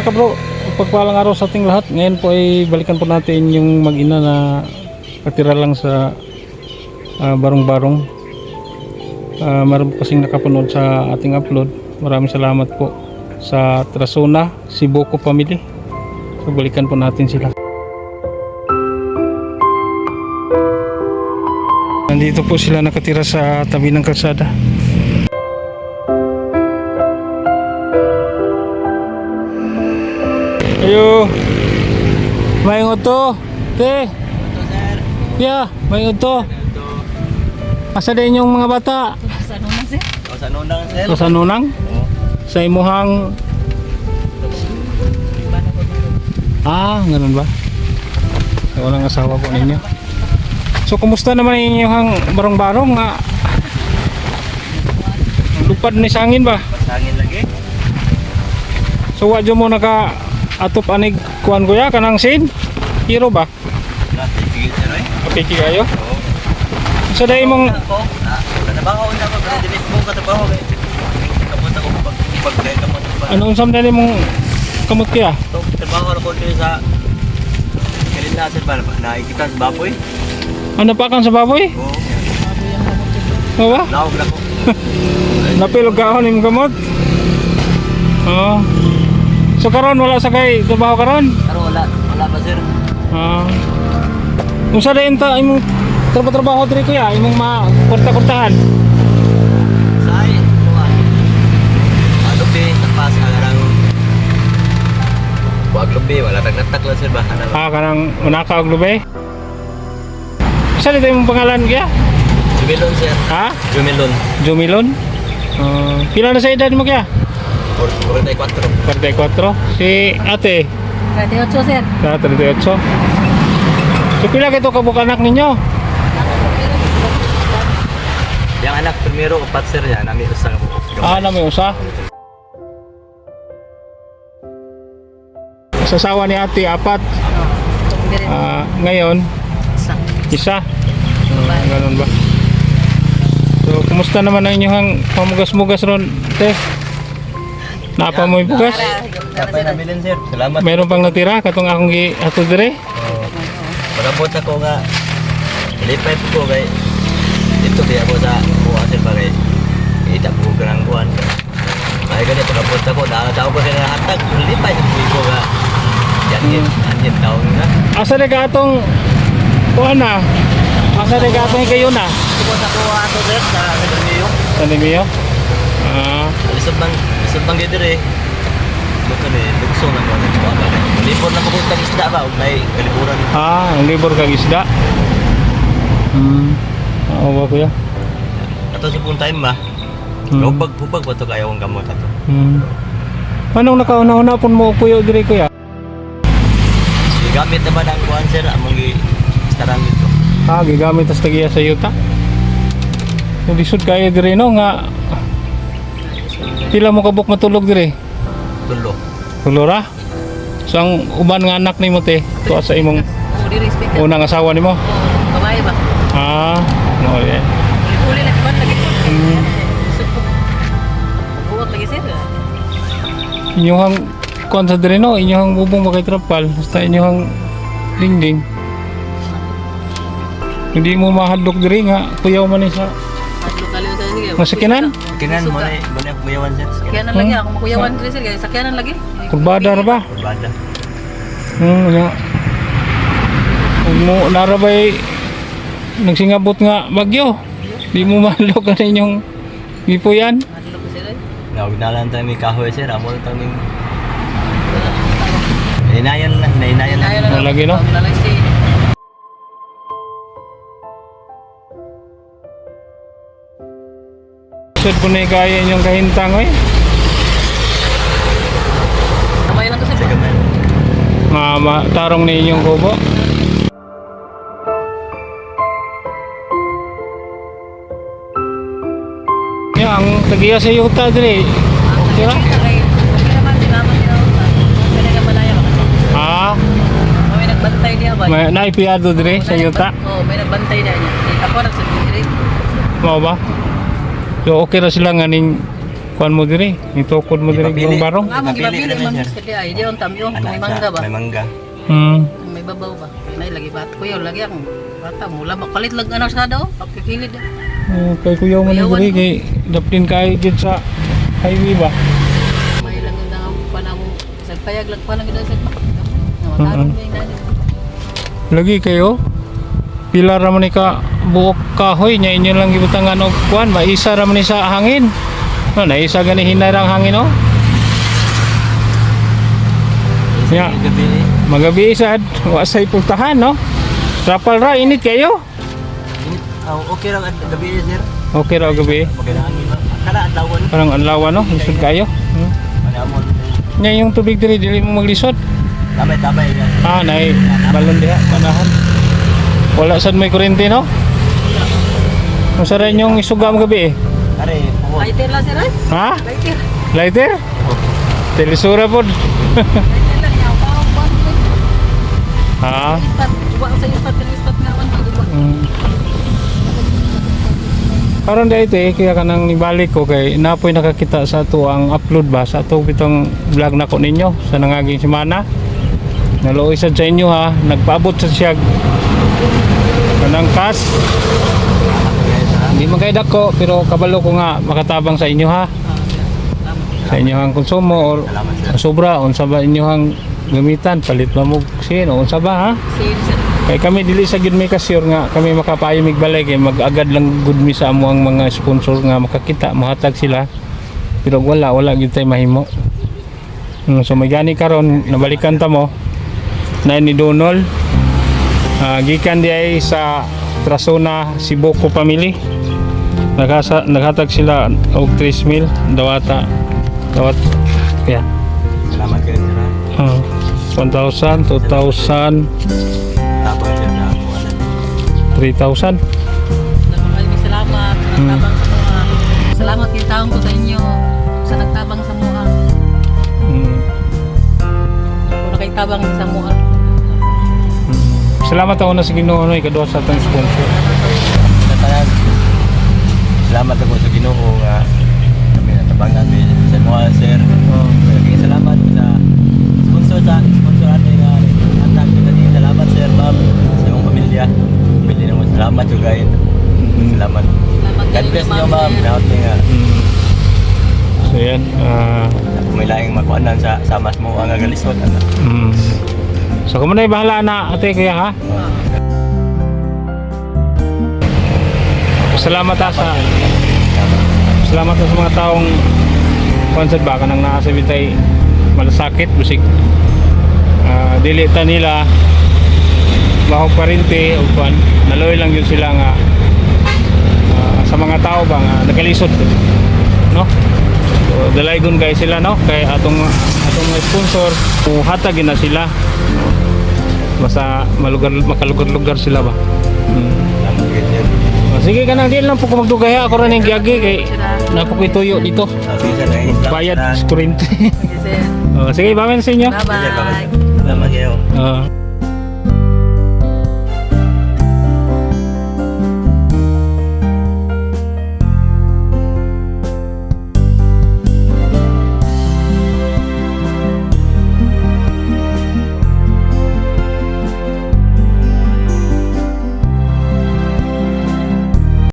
mga kabro, pagpalang araw sa ating lahat. Ngayon po ay balikan po natin yung mag-ina na katira lang sa barong-barong. Meron po kasing nakapanood sa ating upload. Maraming salamat po sa Trasona, Siboko Family. So balikan po natin sila. Nandito po sila nakatira sa tabi ng kalsada. Ayo, may uto, te. Ya, may uto. Asa din yung mga bata? Sa nunang, sir. Sa nunang, sir. Sa nunang? Sa imuhang... ganun ba? Sa walang asawa po ninyo. So, kumusta naman yung inyong barong-barong nga? Lupad ni sangin ba? Sangin lagi. So, wadyo mo naka atop anig kuan kuya kanang sin? Hero ba? Napipigil, sir, eh. Kapiki kayo? Oo. So, dahil mong... Kanabaho na ako, pero dinis mo katabaho, eh. Kapot ako pag-kamot pa. Ano unsam dali mong kamot kaya? Ito, trabaho na ko dito sa Kalina, sir, ba? Nakikita sa baboy. Ano pa kang sa baboy? Oo. Ano ba? Naog na ko. Napilog ka ako ng gamot? Oo. So karon wala sa kay trabaho karon? Pero wala pa, sir. Unsa dayon ta imong trabaho diri kuya? Imong makurta-kurtahan? Say, kuwan. Lubi, tapas, alarang. Wag lubi, wala nagnatak lang, sir, ba? Kanang manaka og lubay? Sa dito imong pangalan kuya? Jumilon, sir. Ha? Jumilon. Jumilon? Pila na sa edad mo kaya? 44. 44. Si ate? 38, sir. 38. So pila kito kabuk anak ninyo? Yang anak primero, upat, sir, yan. Nami usang Na may usa. Sa asawa ni ate, 4. Ngayon, isa. Ganun ba? So, kumusta naman ang inyong pamugas-mugas ron, te? Napa mo yung bugas? Kapay na bilin, sir. Salamat. Meron pang natira, katong akong ato dire? Pagkabot ako nga, lipay po ko kay dito kaya ako sa buwan, sir, bagay kita po ko ng buwan. Kaya ganyan, pagkabot ako, nakakataw ko sila hatag, lipay po ko nga. Yan taong nga. Asa na gatong kuha na? Asa na gatong kayo na? Pagkabot ako ato, sir, sa Nagamiyo. Sa Nimiyo? Lisod bang geder eh. Bukan eh, lugso na ko. Libor na pupunta ng isda ba? May kaliburan. Ang libor kang isda? Oo ba kuya? Ato sa pun time ba? Hubag ba ito kaya akong gamot ato? Anong nakauna-una po mo kuya dire kuya? Gamit naman ang kuhan, sir, among istaran dito. Gigamit tas tagiya sa yuta. Yung lisod kaya dire no nga pila mo kabuk matulog dire? Tulo. Tulora? So ang uban nga anak nimo te, tuwa sa imong Di-respect. unang asawa nimo? Babae ba? No yeah. Uli na kipan lagi. Buwag lagi, sir. Inyong kuan sa dire no, inyong bubong makay trapal, basta inyong dingding. Hindi mo mahadlok dire nga kuyaw man ni sa Kaliw sa sige. masakinan? Kinan mo na ako kuyawan, sir. Sakyanan lagi ako makuyawan dili, sir. Sakyanan lagi. Kurbada ra ba? Bada. Ano? Kung mo narabay nagsingabot nga bagyo. Di mo mahadlok ka inyong gipuyan. Madlo ko, sir. Nawag na lang tayo may kahoy, sir. Amo lang tayo may... Nainayan lang. Lagi, no? Nalalagsi. Sud po na kaya inyong kahintang eh. Kamay lang to, sir. Sige, man. Tarong na inyong kubo. Ang tagiya sa yuta dire. Tira? Okay naman, sinaman niya. Kaya nga malaya ba? May nagbantay niya ba? May naipiyado dire sa yuta. Oo, may nagbantay na niya. Ako nagsabi rin. Mao ba? So okay ra sila nga ning kuan mo diri, itukod mo diri Ipapili. barong-barong. Nga mo Napili gibabili naman man siya. sa di ay di on tamyo Anak may siya, mangga ba. may mangga. May babaw ba. Nay lagi bat kuya lagi ang bata mula makalit lag anak sa daw. Pagkikilid. Kay kuyaw mo ni Kuyawan diri mo. kay daptin kay gid sa highway ba. May lang na panamo sa payag lag pa lang gid sa. Nawatarong din na. Lagi kayo. Pila ra man ni ka buok kahoy nya inyo lang gibutangan og kuan, maisa ra man ni sa hangin. No, naisa gani hinay ra ang hangin no. Ya. Gabi. Magabi sad, wa say pultahan no. Trapal ra init kayo. Okay lang at gabi sir. Okay ra gabi. Maganda ang iba. Kada adlawan. Parang adlaw no, isod kayo. Manamon. Nya yung tubig diri dili mo maglisod. Tabay-tabay yan. Ah, nay balon diha manahan. Wala sad may kuryente no. Unsa ra inyong isuga mo gabi? Are, puhon. Lighter la sir ay. Ha? Lighter. Lighter? Telisura pod. Lighter lang yaw pa pa. Ha? Ispat, wa sa ispat nga man diba. Karon dito kaya kanang nibalik ko kay napoy nakakita sa ato ang upload ba sa ato bitong vlog nako ninyo sa nangaging semana. Naluoy sad sa inyo ha, nagpaabot sa siyag kanang kas. Hindi man kay dako pero kabalo ko nga makatabang sa inyo ha. Sa inyong konsumo or Salamat sir. sobra unsa ba inyong gamitan palit ba mo sino unsa ba ha? Sir. Kay kami dili sa gid may kasure nga kami makapayo migbalay kay mag-agad lang gud mi sa amo ang mga sponsor nga makakita mahatag sila. Pero wala gid tay mahimo. So may gani karon nabalikan ta mo na ni Donol. Gikan di ay sa Trasona Siboko family. Naghatag sila og 3,000 dawat kaya Salamat kayo sir. 1,000, 2,000, Tabay sir sa ako. 3,000. Maraming salamat. Nagtabang sa mga. Salamat kay taong ko sa inyo sa nagtabang sa mga. Kung nakaitabang sa mga. Salamat ako na sa Ginoo no ikaduha sa atong sponsor. Sa tanan. Salamat ako sa Ginoo nga kami natabangan mi sa mga sir. Maraming salamat sa sponsor natin nga anak kita din. Salamat sir, ma'am, sa iyong pamilya. Pwede naman salamat yung guys. Salamat. Salamat God bless niyo ma'am. Naot niyo nga. So yan, Kung may laing makuanan sa mas mo ang agalisod. so kamo na bahala na ate kuya ha. Salamat ha sa mga taong konsert ba kanang naa sa bitay malasakit bisig dili ta nila mahog parinte o kuan naloy lang yun sila nga sa mga tao ba nga nagalisod no. So dalaygon guys sila no kay atong sponsor hatag na sila basta makalugar-lugar sila ba. Salamat kayo sir. Sige ka nang deal lang po kung magdugay ha. Ako rin yung giyagi kay napakuituyo dito. Sige sir, salamat. Bayad, kurente. Sige sir. Sige, bamen sa inyo. Bye-bye. Salamat kayo.